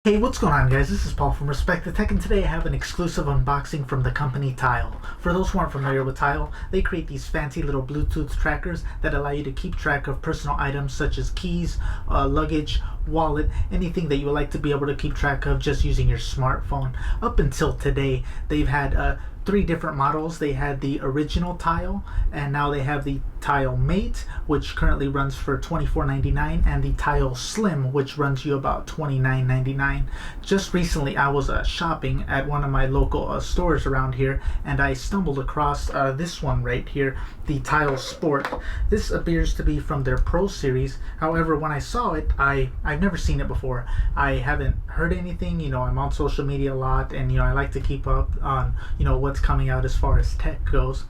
Hey, what's going on, guys? This is Paul from Respect the Tech, and today I have an exclusive unboxing from the company Tile. For those who aren't familiar with Tile, they create these fancy little Bluetooth trackers that allow you to keep track of personal items such as keys, luggage, wallet, anything that you would like to be able to keep track of just using your smartphone. Up until today, they've had three different models. They had the original Tile, and now they have the Tile Mate, which currently runs for $24.99, and the Tile Slim, which runs you about $29.99. Just recently, I was shopping at one of my local stores around here, and I stumbled across this one right here, the Tile Sport. This appears to be from their Pro series. However, when I saw it, I've never seen it before. I haven't heard anything. I'm on social media a lot, and I like to keep up on what's coming out as far as tech goes.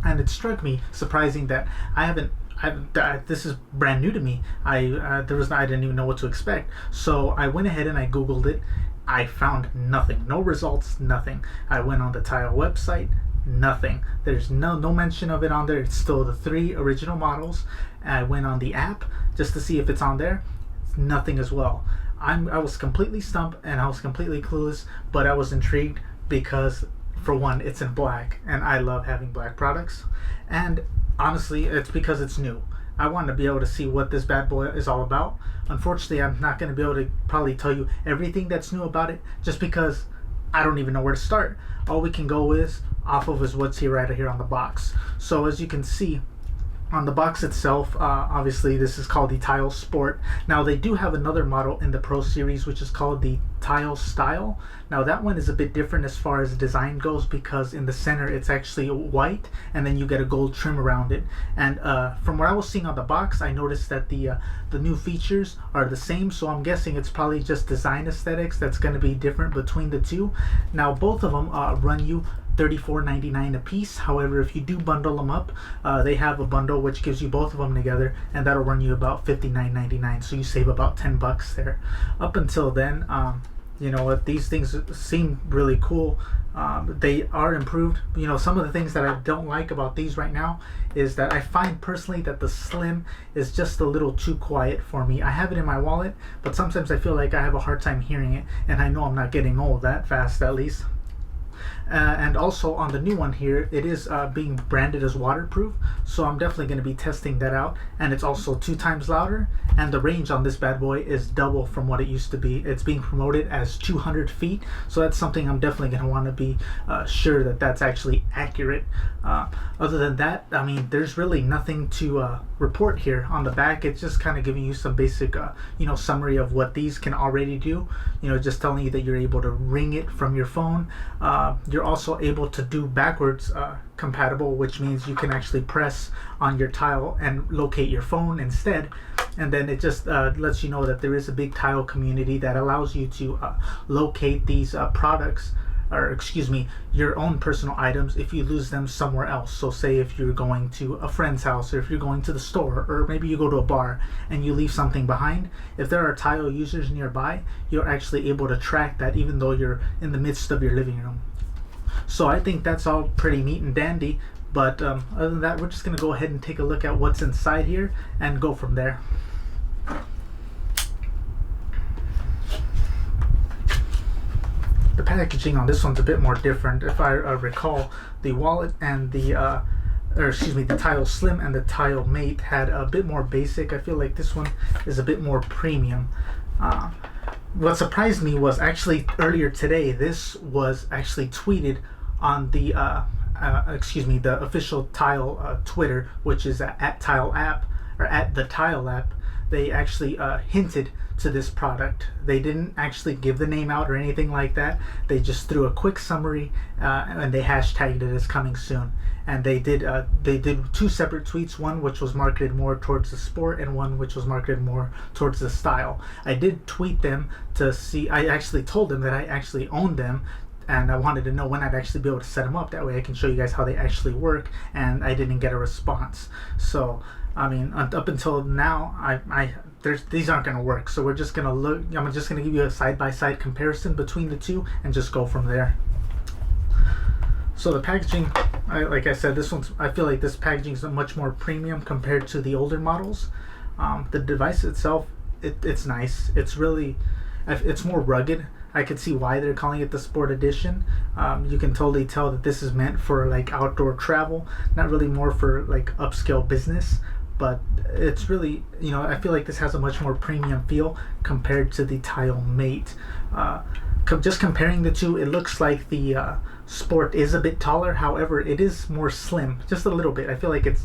And it struck me surprising that this is brand new to me. I didn't even know what to expect. So I went ahead and I Googled it. I found nothing, no results, nothing. I went on the Tile website, nothing. There's no mention of it on there. It's still the three original models. I went on the app just to see if it's on there. Nothing as well. I was completely stumped and I was completely clueless, but I was intrigued because, for one, it's in black, and I love having black products. And honestly, it's because it's new. I want to be able to see what this bad boy is all about. Unfortunately, I'm not going to be able to probably tell you everything that's new about it, just because I don't even know where to start. All we can go off of is what's here right here on the box. So as you can see, on the box itself, obviously this is called the Tile Sport. Now they do have another model in the Pro series which is called the Tile Style. Now that one is a bit different as far as design goes, because in the center it's actually white and then you get a gold trim around it. And from what I was seeing on the box, I noticed that the new features are the same, so I'm guessing it's probably just design aesthetics that's going to be different between the two. Now both of them run you $34.99 a piece. However, if you do bundle them up, they have a bundle which gives you both of them together, and that'll run you about $59.99, so you save about $10 there. Up until then, these things seem really cool. They are improved. Some of the things that I don't like about these right now is that I find personally that the Slim is just a little too quiet for me. I have it in my wallet, but sometimes I feel like I have a hard time hearing it, and I know I'm not getting old that fast, at least. And also on the new one here, it is being branded as waterproof, so I'm definitely going to be testing that out. And it's also 2 times louder, and the range on this bad boy is double from what it used to be. It's being promoted as 200 feet, so that's something I'm definitely going to want to be sure that that's actually accurate. Other than that, there's really nothing to report here. On the back, it's just kind of giving you some basic summary of what these can already do. Just telling you that you're able to ring it from your phone. You're also able to do backwards compatible, which means you can actually press on your Tile and locate your phone instead. And then it just lets you know that there is a big Tile community that allows you to locate these products, or excuse me, your own personal items if you lose them somewhere else. So say if you're going to a friend's house, or if you're going to the store, or maybe you go to a bar and you leave something behind, if there are Tile users nearby, you're actually able to track that even though you're in the midst of your living room. So I think that's all pretty neat and dandy, but other than that, we're just going to go ahead and take a look at what's inside here and go from there. The packaging on this one's a bit more different. If I recall, the wallet and the Tile Slim and the Tile Mate had a bit more basic. I feel like this one is a bit more premium. What surprised me was actually earlier today, this was actually tweeted on the the official Tile Twitter, which is at Tile App, or at the Tile App. They actually hinted to this product. They didn't actually give the name out or anything like that. They just threw a quick summary and they hashtagged it as coming soon. And they did 2 separate tweets, one which was marketed more towards the sport and one which was marketed more towards the style. I did tweet them to see. I actually told them that I actually owned them, and I wanted to know when I'd actually be able to set them up. That way I can show you guys how they actually work, and I didn't get a response. So up until now, these aren't going to work. So we're just going to look. I'm just going to give you a side-by-side comparison between the two and just go from there. So the packaging, like I said, I feel like this packaging is much more premium compared to the older models. The device itself, it's nice. It's really, it's more rugged. I could see why they're calling it the Sport Edition. You can totally tell that this is meant for like outdoor travel, not really more for like upscale business. But it's really, you know, I feel like this has a much more premium feel compared to the Tile Mate. Just comparing the two, it looks like the Sport is a bit taller. However, it is more slim, just a little bit. I feel like it's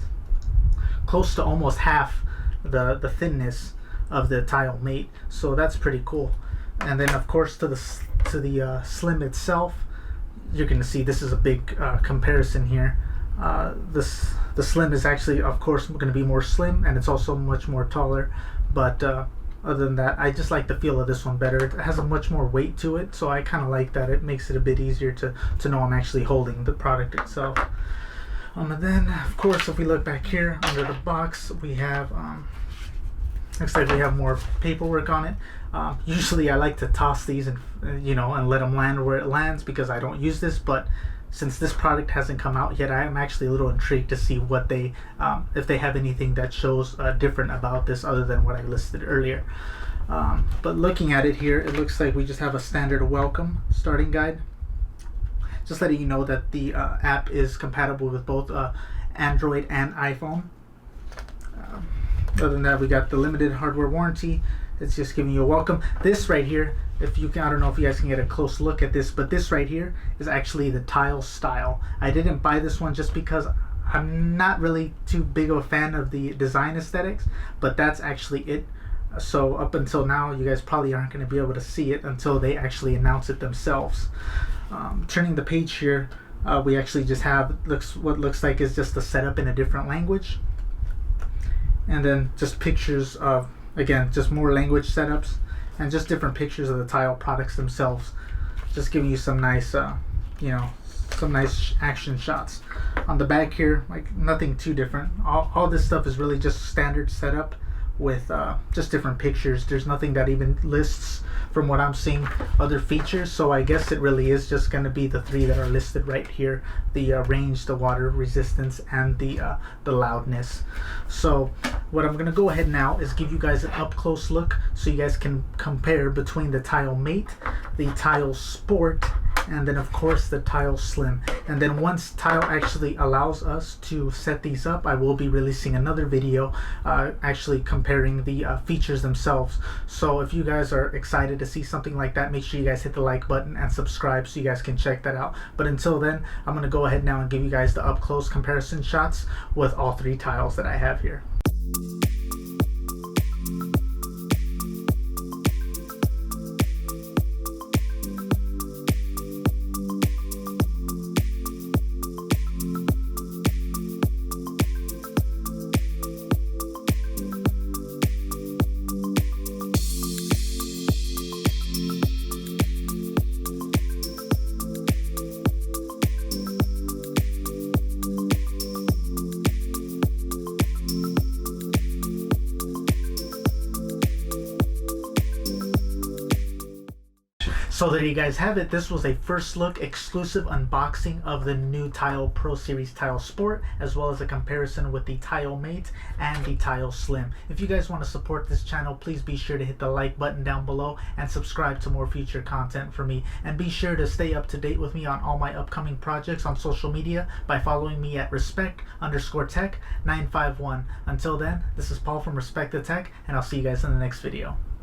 close to almost half the thinness of the Tile Mate, so that's pretty cool. And then of course to the Slim itself, you're gonna see this is a big comparison here. The Slim is actually, of course, going to be more slim, and it's also much more taller. But other than that, I just like the feel of this one better. It has a much more weight to it, so I kind of like that. It makes it a bit easier to know I'm actually holding the product itself. And then, of course, if we look back here under the box, we have looks like we have more paperwork on it. Usually, I like to toss these and and let them land where it lands because I don't use this, but since this product hasn't come out yet, I am actually a little intrigued to see what they, if they have anything that shows different about this other than what I listed earlier. But looking at it here, it looks like we just have a standard welcome starting guide. Just letting you know that the app is compatible with both Android and iPhone. Other than that, we got the limited hardware warranty. It's just giving you a welcome. This right here, if you can, I don't know if you guys can get a close look at this, but this right here is actually the Tile style. I didn't buy this one just because I'm not really too big of a fan of the design aesthetics, but that's actually it. So up until now, you guys probably aren't going to be able to see it until they actually announce it themselves. Turning the page here, we actually just have what looks like is just the setup in a different language, and then just pictures of, again, just more language setups and just different pictures of the Tile products themselves, just giving you some nice some nice action shots. On the back here, like nothing too different. All this stuff is really just standard setup with just different pictures. There's nothing that even lists, from what I'm seeing, other features, so I guess it really is just going to be the three that are listed right here: the range, the water resistance, and the loudness. So what I'm going to go ahead now is give you guys an up close look so you guys can compare between the Tile Mate, the Tile Sport, and then of course the Tile Slim. And then once Tile actually allows us to set these up, I will be releasing another video actually comparing the features themselves. So if you guys are excited to see something like that, make sure you guys hit the like button and subscribe so you guys can check that out. But until then, I'm going to go ahead now and give you guys the up close comparison shots with all three tiles that I have here. So there you guys have it. This was a first look exclusive unboxing of the new Tile Pro Series Tile Sport, as well as a comparison with the Tile Mate and the Tile Slim. If you guys want to support this channel, please be sure to hit the like button down below and subscribe to more future content from me. And be sure to stay up to date with me on all my upcoming projects on social media by following me at respect_tech951. Until then, this is Paul from Respect the Tech, and I'll see you guys in the next video.